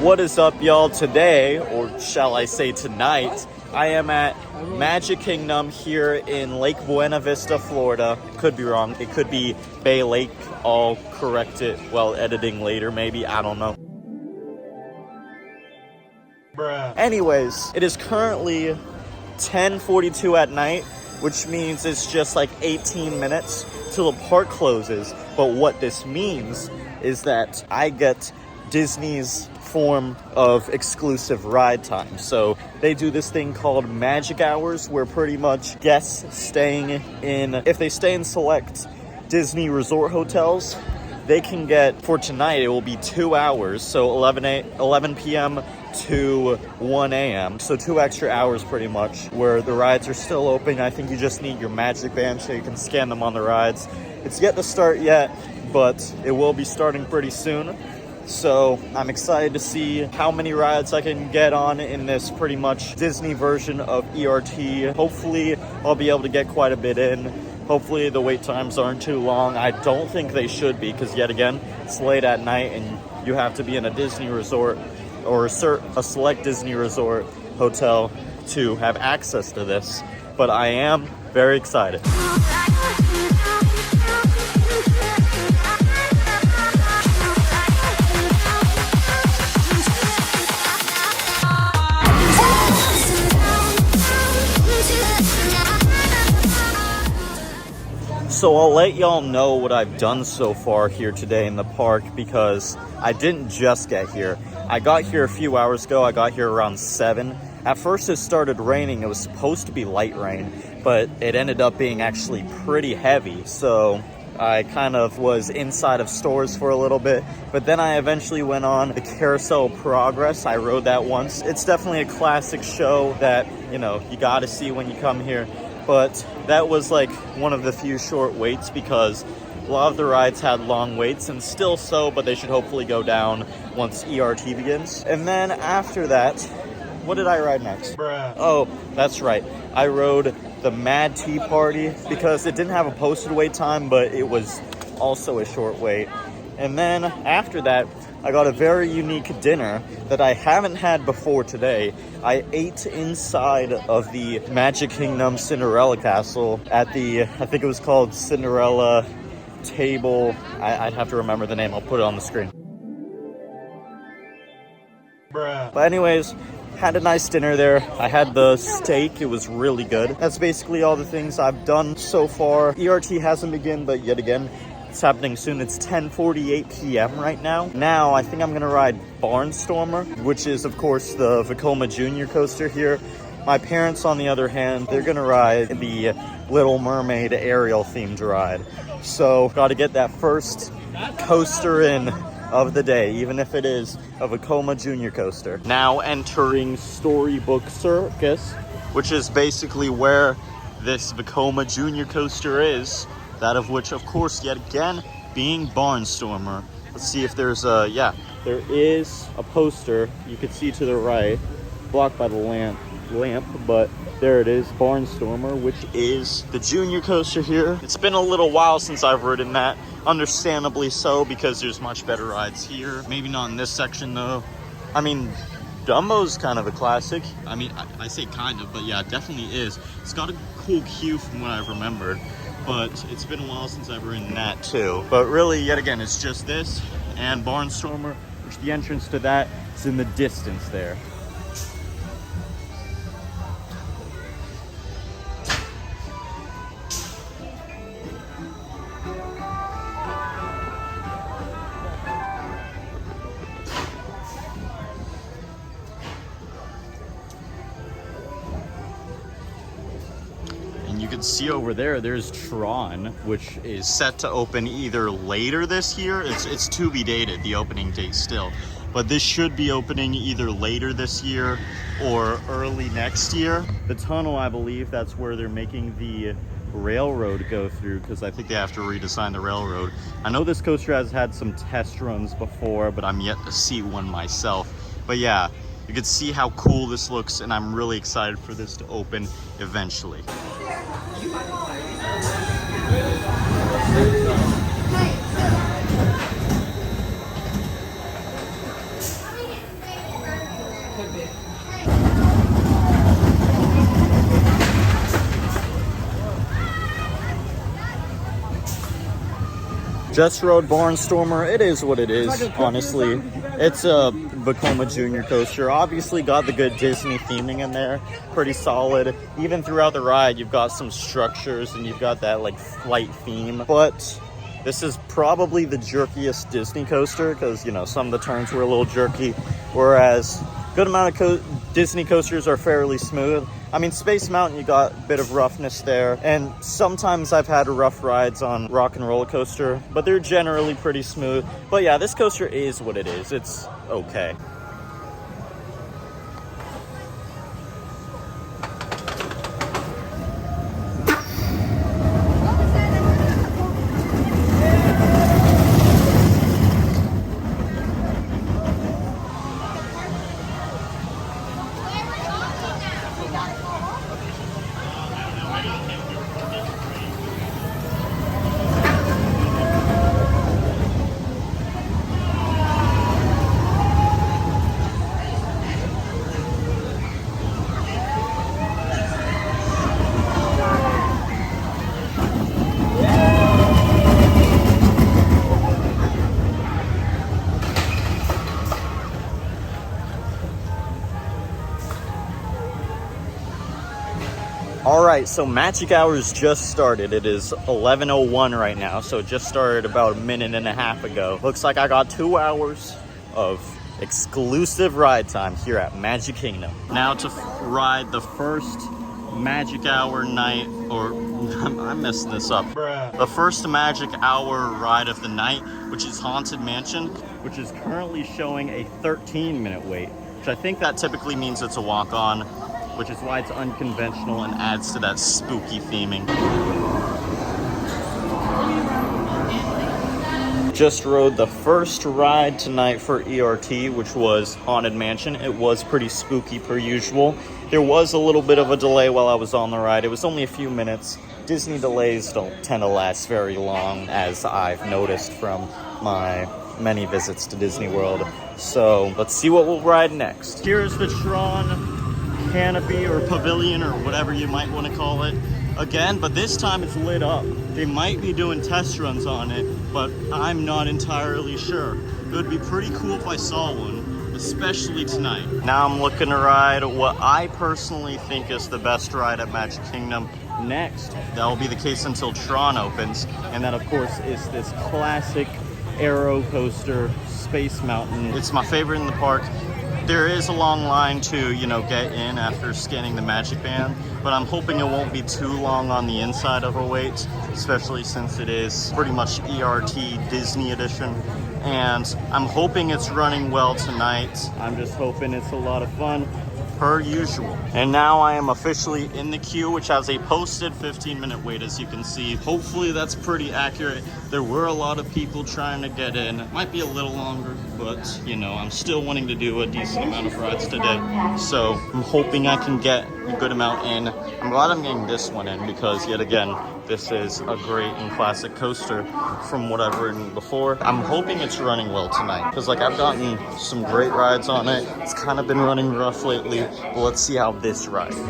What is up, y'all? Today, or shall I say tonight, I am at Magic Kingdom here in Lake Buena Vista, Florida. Could be wrong. It could be Bay Lake. I'll correct it while editing later, maybe. I don't know. Bruh. Anyways, it is currently 10:42 at night, which means it's just like 18 minutes till the park closes. But what this means is that I get Disney's form of exclusive ride time. So they do this thing called magic hours, where pretty much guests staying in, if they stay in select Disney resort hotels, they can get, for tonight, it will be 2 hours. So 11 p.m. to 1 a.m. So 2 extra hours pretty much, where the rides are still open. I think you just need your magic band so you can scan them on the rides. It's yet to start yet, but it will be starting pretty soon. So I'm excited to see how many rides I can get on in this pretty much Disney version of ERT. Hopefully I'll be able to get quite a bit in. Hopefully the wait times aren't too long. I don't think they should be, because yet again, it's late at night and you have to be in a Disney resort or a select Disney resort hotel to have access to this. But I am very excited. So I'll let y'all know what I've done so far here today in the park, because I didn't just get here. I got here a few hours ago. I got here around 7. At first it started raining. It was supposed to be light rain, but it ended up being actually pretty heavy. So I kind of was inside of stores for a little bit, but then I eventually went on the Carousel Progress. I rode that once. It's definitely a classic show that, you know, you gotta see when you come here. But that was like one of the few short waits, because a lot of the rides had long waits, and still so, but they should hopefully go down once ERT begins. And then after that, what did I ride next? Bruh. Oh, that's right. I rode the Mad Tea Party, because it didn't have a posted wait time, but it was also a short wait. And then after that, I got a very unique dinner that I haven't had before today. I ate inside of the Magic Kingdom Cinderella Castle at the, I think it was called Cinderella Table. I'd have to remember the name. I'll put it on the screen. Bruh. But anyways, had a nice dinner there. I had the steak. It was really good. That's basically all the things I've done so far. ERT hasn't begun, but yet again, it's happening soon. It's 10:48 p.m. right now. Now, I think I'm gonna ride Barnstormer, which is, of course, the Vekoma Junior coaster here. My parents, on the other hand, they're gonna ride the Little Mermaid Ariel themed ride. So, gotta get that first coaster in of the day, even if it is a Vekoma Junior coaster. Now entering Storybook Circus, which is basically where this Vekoma Junior coaster is. That of which, of course, yet again, being Barnstormer. Let's see if there's a, yeah, there is a poster you can see to the right, blocked by the lamp, but there it is, Barnstormer, which is the junior coaster here. It's been a little while since I've ridden that, understandably so, because there's much better rides here. Maybe not in this section, though. I mean, Dumbo's kind of a classic. I mean, I say kind of, but yeah, it definitely is. It's got a cool queue from what I've remembered. But it's been a while since I've ridden that too. But really, yet again, it's just this and Barnstormer, which the entrance to that is in the distance there. You can see over there, there's Tron, which is set to open either later this year. It's to be dated, the opening date still. But this should be opening either later this year or early next year. The tunnel, I believe, that's where they're making the railroad go through, because I think they have to redesign the railroad. I know this coaster has had some test runs before, but I'm yet to see one myself. But yeah, you can see how cool this looks, and I'm really excited for this to open eventually. Just rode Barnstormer. It is what it is, honestly. It's a Vekoma Junior coaster. Obviously got the good Disney theming in there. Pretty solid. Even throughout the ride, you've got some structures and you've got that like flight theme. But this is probably the jerkiest Disney coaster because, you know, some of the turns were a little jerky. Whereas good amount of Disney coasters are fairly smooth. I mean, Space Mountain, you got a bit of roughness there. And sometimes I've had rough rides on Rock and Roller Coaster, but they're generally pretty smooth. But yeah, this coaster is what it is. It's okay. All right, so Magic Hours just started. It is 11:01 right now, so it just started about a minute and a half ago. Looks like I got 2 hours of exclusive ride time here at Magic Kingdom. Now to ride the first Magic Hour night, or I'm messing this up. The first Magic Hour ride of the night, which is Haunted Mansion, which is currently showing a 13-minute wait, which I think that typically means it's a walk-on, which is why it's unconventional and adds to that spooky theming. Just rode the first ride tonight for ERT, which was Haunted Mansion. It was pretty spooky per usual. There was a little bit of a delay while I was on the ride. It was only a few minutes. Disney delays don't tend to last very long, as I've noticed from my many visits to Disney World. So let's see what we'll ride next. Here's the Tron canopy or pavilion or whatever you might want to call it again, but this time it's lit up. They might be doing test runs on it, but I'm not entirely sure. It would be pretty cool if I saw one, especially tonight. Now I'm looking to ride what I personally think is the best ride at Magic Kingdom next. That will be the case until Tron opens, and that of course is this classic aero coaster, Space Mountain. It's my favorite in the park. There is a long line to, you know, get in after scanning the Magic Band, but I'm hoping it won't be too long on the inside of a wait, especially since it is pretty much ERT Disney edition. And I'm hoping it's running well tonight. I'm just hoping it's a lot of fun, per usual. And now I am officially in the queue, which has a posted 15-minute wait, as you can see. Hopefully that's pretty accurate. There were a lot of people trying to get in. It might be a little longer, but you know, I'm still wanting to do a decent amount of rides today. So I'm hoping I can get a good amount in. I'm glad I'm getting this one in because, yet again, this is a great and classic coaster from what I've ridden before. I'm hoping it's running well tonight because, like, I've gotten some great rides on it. It's kind of been running rough lately, but let's see how this rides. Be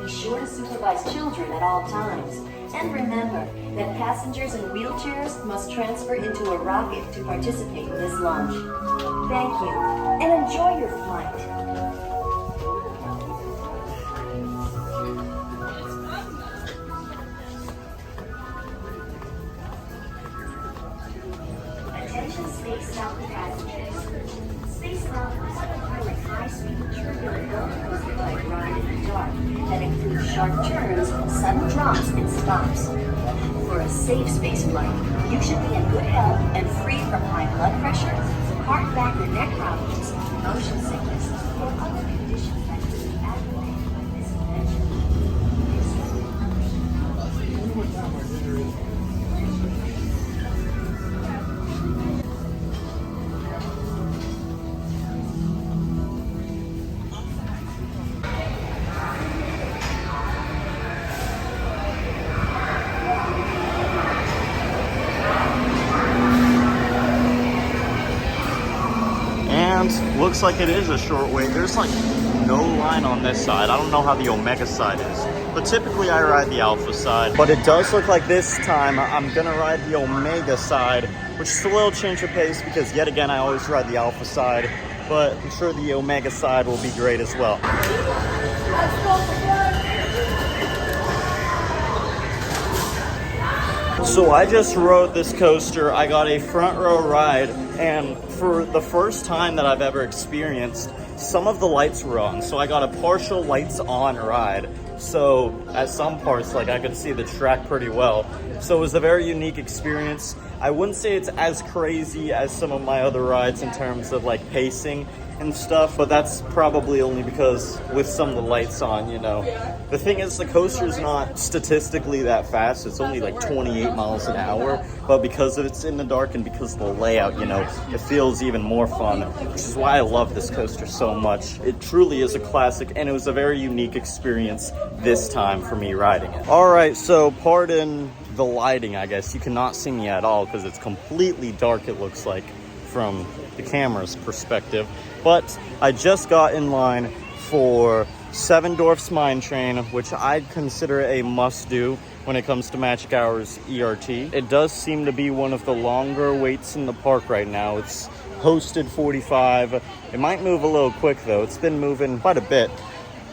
sure to supervise children at all times. And remember that passengers in wheelchairs must transfer into a rocket to participate in this launch. Thank you, and enjoy your flight. Attention Space Mountain passengers. Space Mountain is a highly high-speed, turbulent roller coaster-like ride in the dark that includes sharp turns, sudden drops, and stops. For a safe space flight, you should be in good health and free from high blood pressure, heart, back, or neck problems, motion sickness, or other conditions that could be aggravated by this convention. And looks like it is a short wait. There's like no line on this side. I don't know how the Omega side is, but typically I ride the Alpha side. But it does look like this time I'm gonna ride the Omega side, which is a little change of pace because yet again I always ride the Alpha side, but I'm sure the Omega side will be great as well. So I just rode this coaster. I got a front row ride, and for the first time that I've ever experienced, some of the lights were on. So I got a partial lights on ride. So at some parts, like I could see the track pretty well. So it was a very unique experience. I wouldn't say it's as crazy as some of my other rides in terms of like pacing and stuff, but that's probably only because with some of the lights on, you know. The thing is, the coaster's not statistically that fast. It's only like 28 miles an hour, but because it's in the dark and because of the layout, you know, it feels even more fun, which is why I love this coaster so much. It truly is a classic, and it was a very unique experience this time for me riding it. All right, so pardon the lighting, I guess. You cannot see me at all because it's completely dark, it looks like, from the camera's perspective. But I just got in line for 7 Dwarfs Mine Train, which I'd consider a must-do when it comes to Magic Hours ERT. It does seem to be one of the longer waits in the park right now. It's posted 45. It might move a little quick though. It's been moving quite a bit.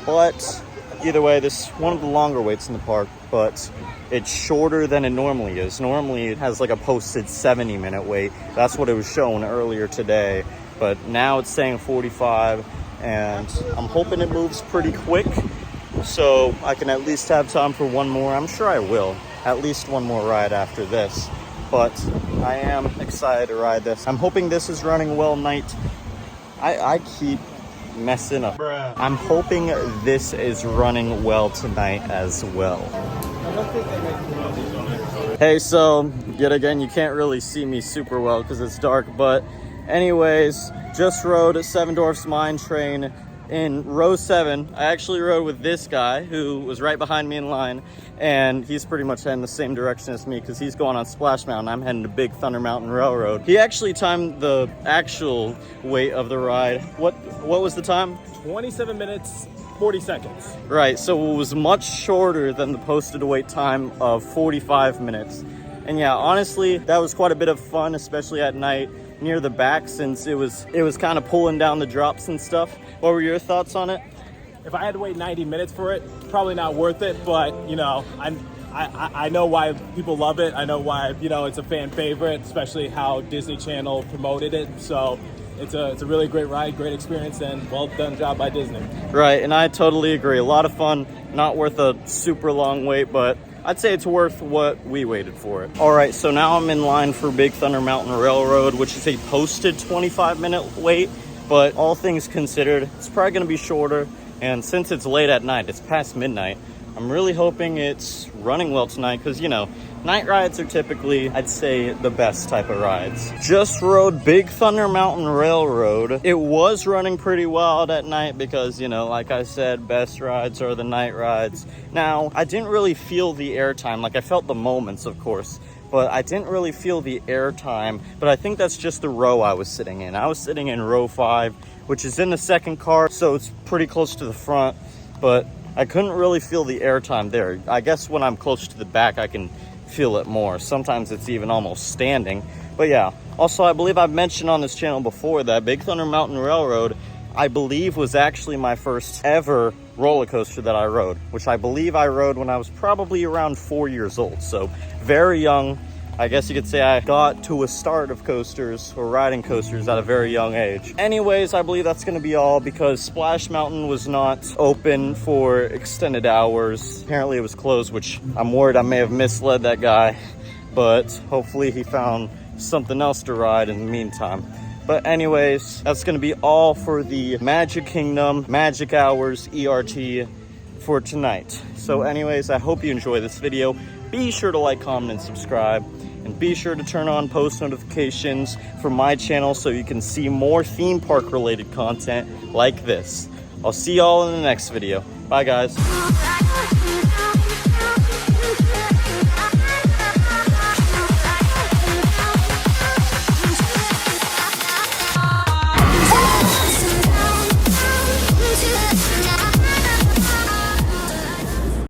But either way, this is one of the longer waits in the park, but it's shorter than it normally is. Normally it has like a posted 70-minute wait. That's what it was showing earlier today. But now it's saying 45, and I'm hoping it moves pretty quick so I can at least have time for one more. I'm sure I will. At least one more ride after this. But I am excited to ride this. I'm hoping this is running well tonight. I keep messing up. I'm hoping this is running well tonight as well. Hey, so yet again, you can't really see me super well because it's dark, but anyways, just rode 7 Dwarfs Mine Train in row 7. I actually rode with this guy who was right behind me in line, and he's pretty much heading the same direction as me because he's going on Splash Mountain. I'm heading to Big Thunder Mountain Railroad. He actually timed the actual wait of the ride. What was the time? 27 minutes, 40 seconds. Right, so it was much shorter than the posted wait time of 45 minutes. And yeah, honestly, that was quite a bit of fun, especially at night near the back, since it was kind of pulling down the drops and stuff. What were your thoughts on it? If I had to wait 90 minutes for it, probably not worth it, but you know, I know why people love it. I know why, you know, it's a fan favorite, especially how Disney Channel promoted it. So it's a really great ride, great experience, and well done job by Disney. Right, and I totally agree. A lot of fun, not worth a super long wait, but I'd say it's worth what we waited for it. All right, so now I'm in line for Big Thunder Mountain Railroad, which is a posted 25-minute wait, but all things considered, it's probably gonna be shorter. And since it's late at night, it's past midnight, I'm really hoping it's running well tonight because, you know, night rides are typically, I'd say, the best type of rides. Just rode Big Thunder Mountain Railroad. It was running pretty wild at night because, you know, like I said, best rides are the night rides. Now, I didn't really feel the airtime. Like, I felt the moments, of course, but I didn't really feel the airtime. But I think that's just the row I was sitting in. I was sitting in row 5, which is in the second car, so it's pretty close to the front, but I couldn't really feel the airtime there. I guess when I'm close to the back, I can feel it more. Sometimes it's even almost standing. But yeah, also I believe I've mentioned on this channel before that Big Thunder Mountain Railroad, I believe, was actually my first ever roller coaster that I rode, which I believe I rode when I was probably around 4 years old. So very young. I guess you could say I got to a start of coasters or riding coasters at a very young age. Anyways, I believe that's going to be all because Splash Mountain was not open for extended hours. Apparently it was closed, which I'm worried I may have misled that guy, but hopefully he found something else to ride in the meantime. But anyways, that's going to be all for the Magic Kingdom Magic Hours ERT for tonight. So anyways, I hope you enjoy this video. Be sure to like, comment, and subscribe. And be sure to turn on post notifications for my channel so you can see more theme park related content like this. I'll see y'all in the next video. Bye guys.